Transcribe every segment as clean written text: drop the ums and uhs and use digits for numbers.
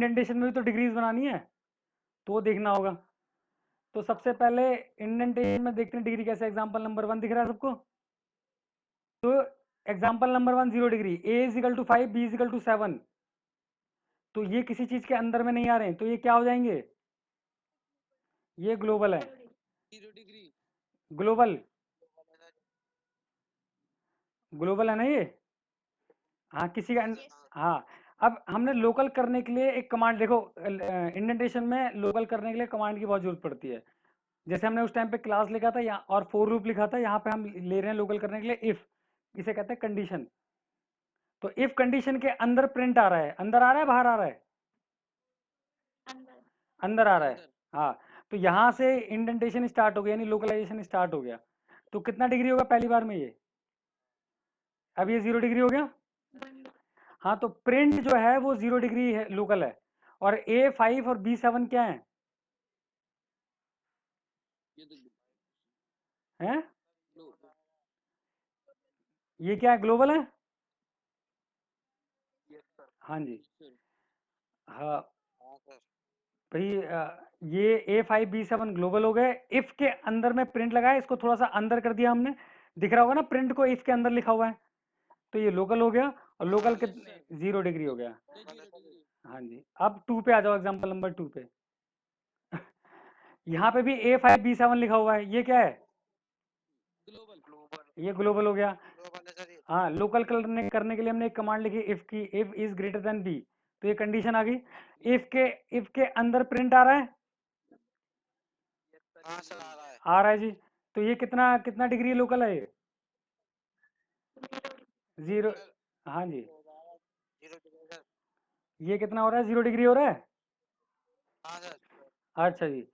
Indentation में भी तो डिग्रीज बनानी है, तो वो देखना होगा। तो सबसे पहले इंडेंटेशन में देखते हैं डिग्री कैसे। एग्जांपल नंबर 1 दिख रहा है सबको? तो example number 1 0 degree, a is equal to 5, b is equal to 7। तो ये किसी चीज के अंदर में नहीं आ रहे हैं, तो ये क्या हो जाएंगे? ये ग्लोबल है। 0 डिग्री ग्लोबल, ग्लोबल है ना ये? हाँ किसी का हाँ। अब हमने लोकल करने के लिए एक कमांड, देखो इंडेंटेशन में लोकल करने के लिए कमांड की बहुत जरूरत पड़ती है। जैसे हमने उस टाइम पे क्लास लिखा था यहाँ और फॉर लूप लिखा था, यहाँ पे हम ले रहे हैं लोकल करने के लिए इफ, इसे कहते हैं कंडीशन। तो इफ कंडीशन के अंदर प्रिंट आ रहा है, अंदर आ रहा है बाहर आ रहा है? अंदर आ रहा है। हाँ, तो यहाँ से इंडेंटेशन स्टार्ट हो गया, यानी लोकलाइजेशन स्टार्ट हो गया। तो कितना डिग्री होगा पहली बार में ये? अब ये 0 डिग्री हो गया। हाँ, तो प्रिंट जो है वो 0 डिग्री है, लोकल है। और A5 और B7 क्या है? हैं? ये क्या है, ग्लोबल है? हाँ जी। हाँ भाई, ये A5 B7 ग्लोबल हो गए। इफ के अंदर में प्रिंट लगाया, इसको थोड़ा सा अंदर कर दिया हमने, दिख रहा होगा ना प्रिंट को इफ के अंदर लिखा हुआ है, तो ये लोकल हो गया। और लोकल कितने? 0 डिग्री हो गया। हाँ जी। अब 2 पे आ जाओ, एग्जांपल नंबर 2 पे। यहाँ पे भी A5 B7 लिखा हुआ है, ये क्या है? ये ग्लोबल हो गया। हाँ, लोकल करने के लिए हमने एक कमांड लिखी इफ की, if is greater than B, तो ये कंडीशन आ गई। इफ के अंदर प्रिंट आ रहा है? आ रहा है जी। तो ये कितना कितना डिग्री लोकल है ये? 0। हाँ जी। ये कितना हो रहा है, 0 डिग्री हो रहा है? अच्छा जी।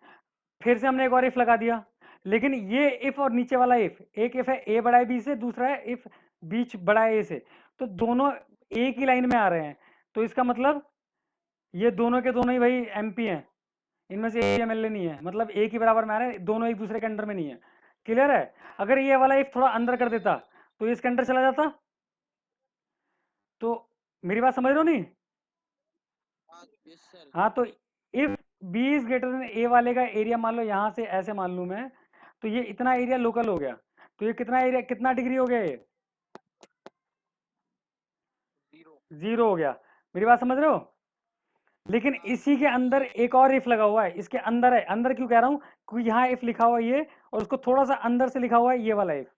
फिर से हमने एक और इफ लगा दिया, लेकिन ये इफ और नीचे वाला इफ, एक इफ है ए बड़ा है बी से, दूसरा है इफ बीच बड़ा है ए से, तो दोनों एक ही लाइन में आ रहे हैं। तो इसका मतलब ये दोनों के दोनों ही भाई एमपी हैं, इनमें से एक एमएलए नहीं है, मतलब एक ही बराबर में आ रहे हैं, दोनों एक दूसरे के अंडर में नहीं है। क्लियर है? अगर ये वाला इफ थोड़ा अंदर कर देता तो ये इसके अंदर चला जाता। तो मेरी बात समझ रहे हो नहीं? हाँ, तो if B is greater than A वाले का एरिया मान लो यहाँ से ऐसे मान लूँ मैं, तो ये इतना एरिया लोकल हो गया। तो ये कितना एरिया, कितना डिग्री हो गया ये? 0 हो गया। मेरी बात समझ रहे हो? लेकिन इसी के अंदर एक और इफ लगा हुआ है, इसके अंदर है। अंदर क्यों कह रहा हूँ? क्योंकि यहाँ इफ लिखा हुआ है ये, और उसको थोड़ा सा अंदर से लिखा हुआ है ये वाला इफ।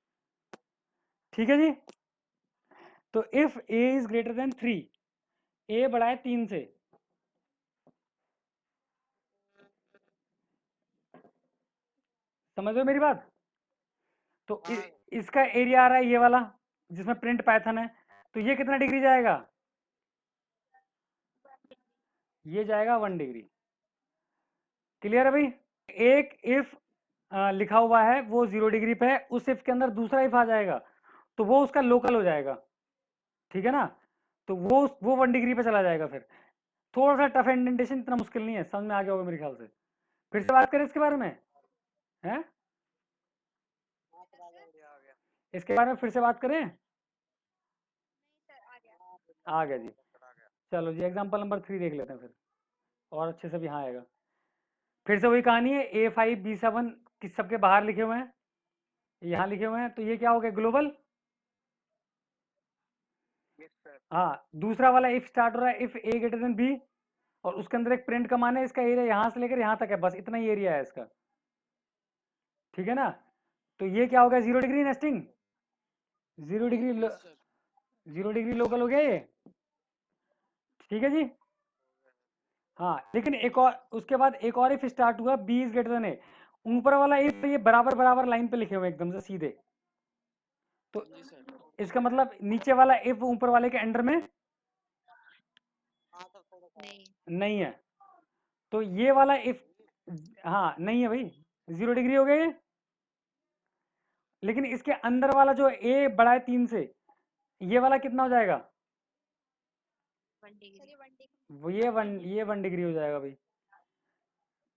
ठीक है जी। तो if A is greater then 3, ए बड़ा है 3 से, समझ रहे हो मेरी बात? तो इसका एरिया आ रहा है ये वाला, जिसमें प्रिंट पाइथन है, तो ये कितना डिग्री जाएगा? ये जाएगा 1 डिग्री। क्लियर है भाई? एक इफ लिखा हुआ है वो 0 डिग्री पे है, उस इफ के अंदर दूसरा इफ आ जाएगा तो वो उसका लोकल हो जाएगा। ठीक है ना? तो वो 1 डिग्री पे चला जाएगा। फिर थोड़ा सा टफ इंडेंटेशन, इतना मुश्किल नहीं है, समझ में आ गया होगा मेरे ख्याल से। फिर से बात करें इसके बारे में, हैं? इसके बारे में फिर से बात करें? आ गया जी। चलो जी, एग्जांपल नंबर 3 देख लेते हैं फिर, और अच्छे से भी यहाँ आएगा। फिर से वही कहानी है, A5 B7 किस सबके बाहर लिखे हुए हैं, यहाँ लिखे हुए हैं, तो ये क्या हो गया, ग्लोबल। हाँ, दूसरा वाला इफ स्टार्ट हो रहा है if A greater than B, और उसके अंदर एक प्रिंट कमान है, इसका एरिया यहाँ से लेकर यहाँ तक है, बस इतना ही एरिया है इसका। ठीक है ना? तो ये क्या हो गया, 0 degree nesting, 0 degree, 0 degree local हो गया ये। ठीक है जी। हाँ, लेकिन एक और उसके बाद एक और इफ स्टार्ट हुआ, बी इज ग्रेटर देन ए, ऊपर वाला इफ ये बराबर बराबर लाइन पे लिखे हुए एकदम से सीधे, तो इसका मतलब नीचे वाला इफ ऊपर वाले के अंडर में नहीं है। तो ये वाला इफ, हाँ नहीं है भाई, 0 डिग्री हो गया ये। लेकिन इसके अंदर वाला जो ए बड़ा है 3 से, ये वाला कितना हो जाएगा? वो ये 1 डिग्री हो जाएगा भाई।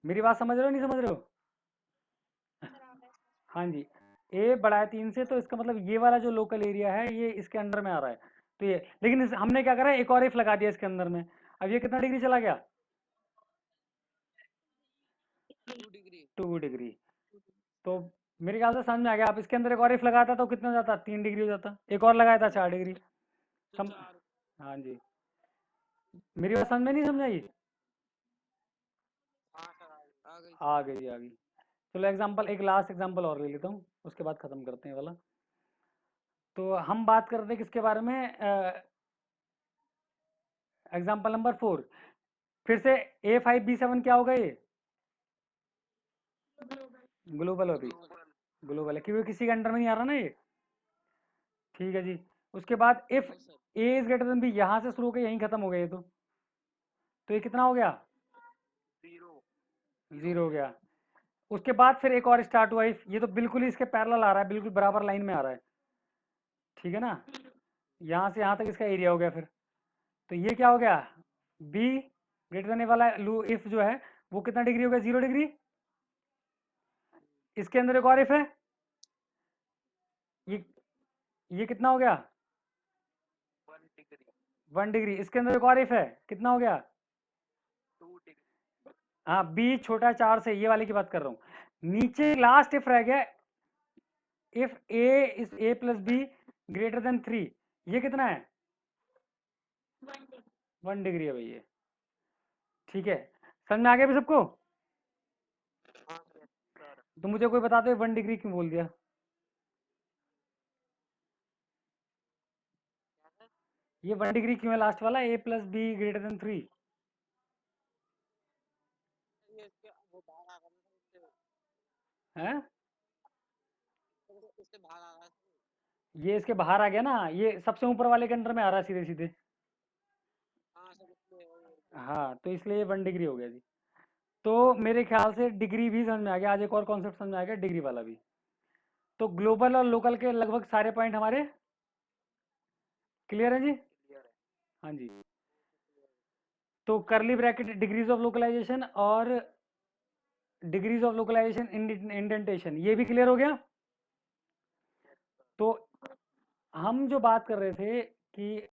मेरी बात समझ रहे हो नहीं समझ रहे हो? हाँ जी। ए बड़ा है 3 से, तो इसका मतलब ये वाला जो लोकल एरिया है ये इसके अंडर में आ रहा है। तो ये, लेकिन हमने क्या करा, एक और इफ लगा दिया इसके अंदर में। अब ये कितना डिग्री चला गया? 2 डिग्री। तो मेरे ख्याल से समझ में आ गया। आप इसके अंदर एक और इफ लगाता तो कितना हो जाता? 3 डिग्री हो जाता। एक और लगाया था 4 डिग्री। हाँ जी, मेरी बात समझ में नहीं समझाई? आ गई आ गई। चलो एग्जांपल, एक लास्ट एग्जांपल और ले लेता हूँ, उसके बाद खत्म करते हैं वाला। तो हम बात कर रहे थे किसके बारे में? Example number 4। फिर से A5B7 क्या होगा? ये ग्लोबल हो भी, ग्लोबल है क्योंकि किसी के अंडर में नहीं आ रहा ना ये। ठीक है जी। उसके बाद if A is greater then B, यहाँ से शुरू होकर यहीं खत्म हो गया ये तो ये कितना हो गया? 0 हो गया। उसके बाद फिर एक और स्टार्ट हुआ इफ, ये तो बिल्कुल ही इसके पैरेलल आ रहा है, बिल्कुल बराबर लाइन में आ रहा है। ठीक है ना? यहाँ से यहाँ तक इसका एरिया हो गया। फिर तो ये क्या हो गया? B ग्रेटर देन ए वाला लू इफ जो है वो कितना डिग्री हो गया? 0 डिग्री। इसके अंदर एक और इफ है, ये कितना हो गया? 1 डिग्री। इसके अंदर एक और इफ है, कितना हो गया? हाँ, बी छोटा 4 से, ये वाले की बात कर रहा हूँ। नीचे लास्ट इफ रह गया, if A is a plus be greater than 3, ये कितना है? 1 डिग्री है भैया। ठीक है, समझ में आ गया भी सबको? तो मुझे कोई बता दो 1 डिग्री क्यों बोल दिया? ये 1 डिग्री क्यों है लास्ट वाला, ए प्लस बी ग्रेटर देन 3? है, ये इसके बाहर आ गया ना, ये सबसे ऊपर वाले के अंडर में आ रहा है सीधे सीधे। हाँ, तो इसलिए ये 1 डिग्री हो गया जी। तो मेरे ख्याल से डिग्री भी समझ में आ गया। आज एक और कॉन्सेप्ट समझ में आ गया, डिग्री वाला भी। तो ग्लोबल और लोकल के लगभग सारे पॉइंट हमारे क्लियर है जी? हाँ जी। तो curly bracket degrees of localization और डिग्रीज ऑफ लोकलाइजेशन इंडेंटेशन, ये भी क्लियर हो गया। तो हम जो बात कर रहे थे कि